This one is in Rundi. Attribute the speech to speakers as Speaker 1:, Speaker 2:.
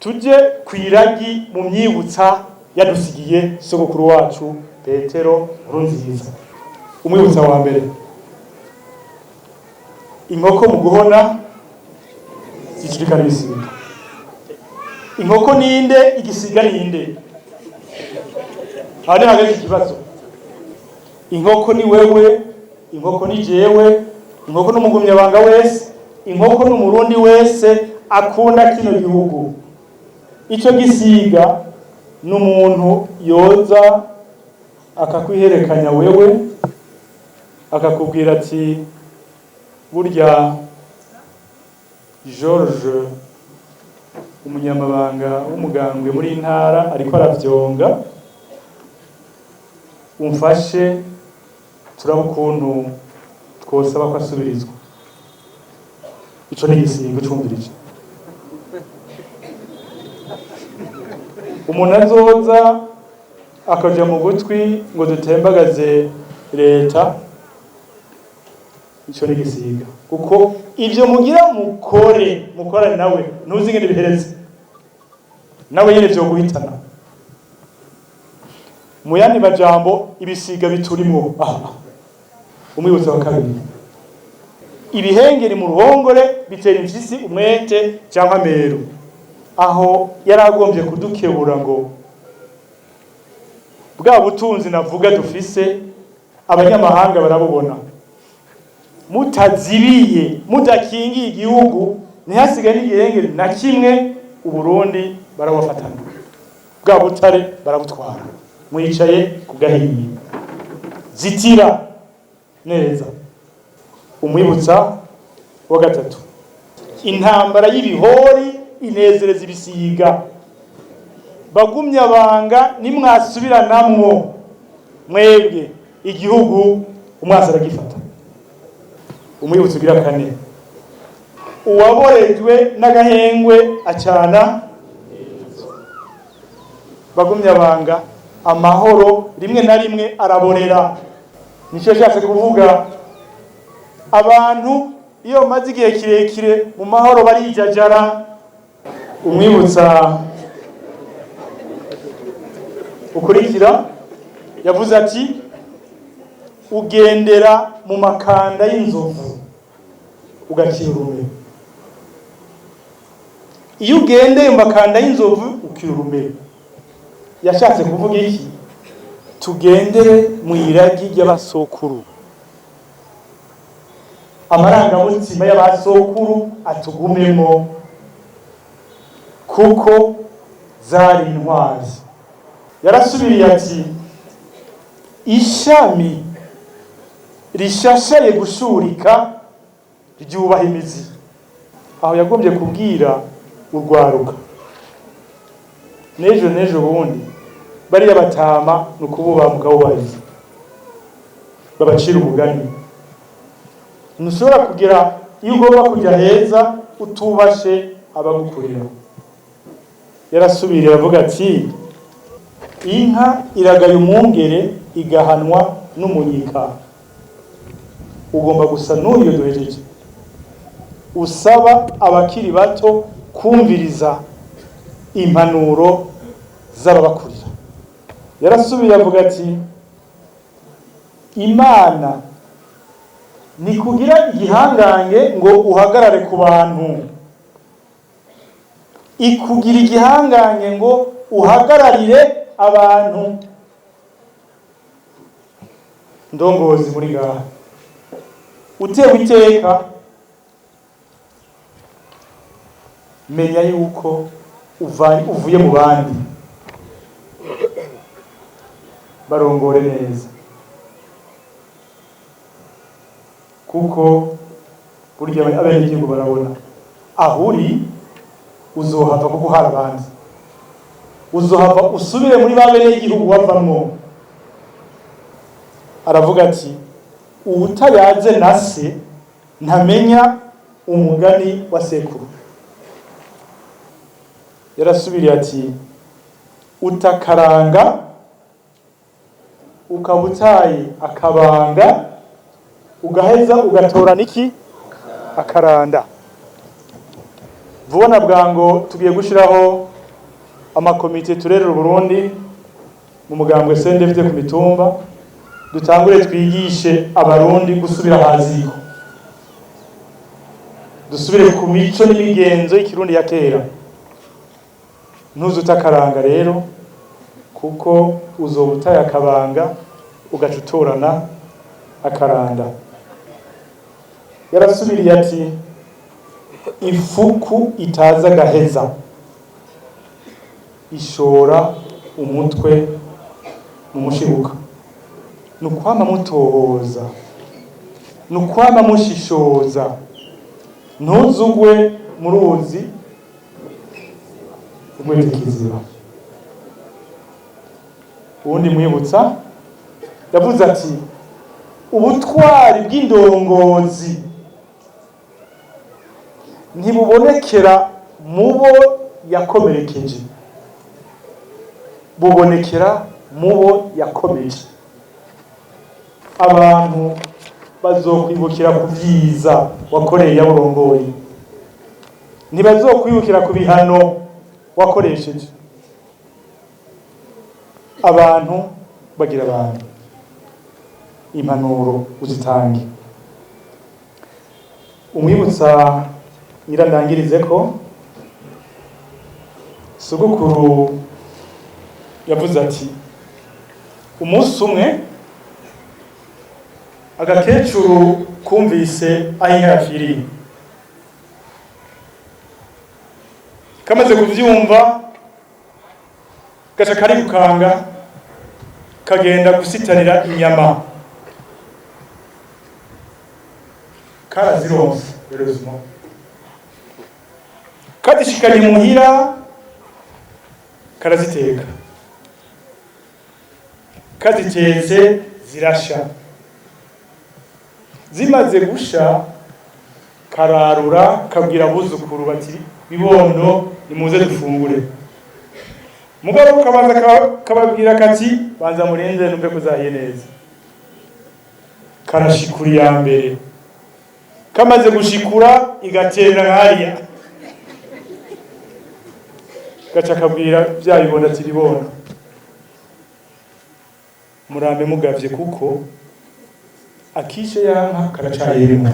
Speaker 1: tuje kwiragi mu myibutsa yadusigiye sogokuru wacu Petero Nkurunziza. Umwibutsa wa mbere, inkoko mu guhona zicurikana ibisiga. Inkoko ninde, igisiga ninde? Hane hagati ikibazo. Inkoko ni wewe, inkoko ni jewe, inkoko n'umugumyabanga wese, inkoko n'umurundi wese akunda kino gihugu. Ico gisiga n'umuntu yoza akakwiherekanya wewe, akakubwira ati burya George umunyamabanga w'umugambwe muri intara ariko aravyonga, umfashe turaba ukuntu twosaba ko asubirizwa. Ico ni igisiga cumvirije. Umuntu azoza akaja mu gutwi ngo dutembagaze leta, ico ni igisiga. Kuko ivyo mugira mukore nawe ntuzi ingene bihereze, nawe nyene vyo guhitana. Mu yandi majambo ibisiga biturimwo. Umwibutso wa kabiri, ibihengeri mu ruhongore bitera imfyisi umwete cyangwa meru. Aho yaragombye kudukebura ngo bwa butunzi navuga dufise abanyamahanga barabubona, mutazibiye mudakingiye igihugu ntihasigaye n'igihengeri na kimwe, Uburundi barabafatana, bwa butare barabutwara, mwicaye ku gahiye. Zitira neza. Umwibutsa wa gatatu, intambara y'ibihori inezereza ibisiga. Bagumyabanga nimwasubiranamwo mwebwe igihugu umwasi aragifata. Umwibutso ugira kane, uwaborejwe n'agahengwe acana. Bagumyabanga amahoro rimwe na rimwe araborera. Nico cyase kuvuga abantu iyo maze igihe kirekire mu mahoro barijajara. Umwibutsa ukurikira yavuze ati ugendera mu makanda y'inzovu ugakira urume. Iyo ugendeye mu makanda y'inzovu ukira urume, yashatse kuvuga iki? Tugendere mu iragi ry'abasokuru, amarangamutima y'abasokuru atugumemo, kuko zari intwari. Yarasubiriye ati ishami rishashaye gushurika ryubaha imizi. Aho yagombye kubwira urwaruka nejo bundi bariya batama nukububa mukabubariza babacira umugani. Ntushobora kugira iyo ugomba kujya heza utubashe abagukurira. Yarasubiriye avuga ati inka iragaye umwungere igahanwa n'umunyika. Ugomba gusa n'uyo duhejeje, usaba abakiri bato kumviriza impanuro z'ababakurira. Yarasubiriye avuga ati Imana ni kugira igihangange ngo uhagarare ku bantu, ikugira igihangange ngo uhagararire abantu. Ndongozi muri ngaha utewe iteka, menya yuko uvuye mu bandi, barongore neza, kuko burya abenegihugu barabona aho uri uzohava kuko hari abandi, uzohava usubire muri ba benegihugu wavamwo. Aravuga ati uwutayaze na se ntamenya umugani wa sekuru. Yarasubiriye ati utakaranga ukabutaye akabanga ugaheza ugatorana iki akaranda. Vuba na bwango tugiye gushiraho amakomite turerera Burundi mu mugambwe CNDD ku mitumba dutangure twigishe abarundi gusubira haziko, dusubire ku mico n'imigenzo y'ikirundi ya kera. Ntuzutakaranga rero kuko uzobutaye akabanga ugacutorana akaranda. Yarasubiriye ati ifuku itaza gaheza ishora umutwe mu mushibuka. Nukwama mutohoza, nukwama mushishoza, ntuzugwe mu ruzi umwetekiziba. Uwundi mwibutsa yavuze ati ubutwari bw'indongozi ntibubonekera mubo yakomerekeje, bubonekera mubo yakomeje. Abantu bazokwibukira ku byiza wakoreye yaburongoye, ntibazokwibukira ku bihano wakoresheje. Abantu bagira abantu, impanuro uzitange. Umwibutsa nyirandangirize ko sogokuru yavuze ati umunsi umwe agakecuru kumvise aho inka yapfiriye, kamaze kuvyumva gaca karikukanga kagenda gusitanira inyama, karazironse heureusement. Kadishikanye muhira karaziteka, kazitetse zirasha. Zimaze gusha kararura kabwira abuzukuru bati bibondo nimuze dufungure. Mugabo kabanza kababwira kati banza murenze numve kuzahiye neza. Karashikura ya mbere, kamaze gushikura igatera hariya, gaca kabwira bya bibondo ati bibondo murambe mugavye kuko akishe yanka karacayirimo.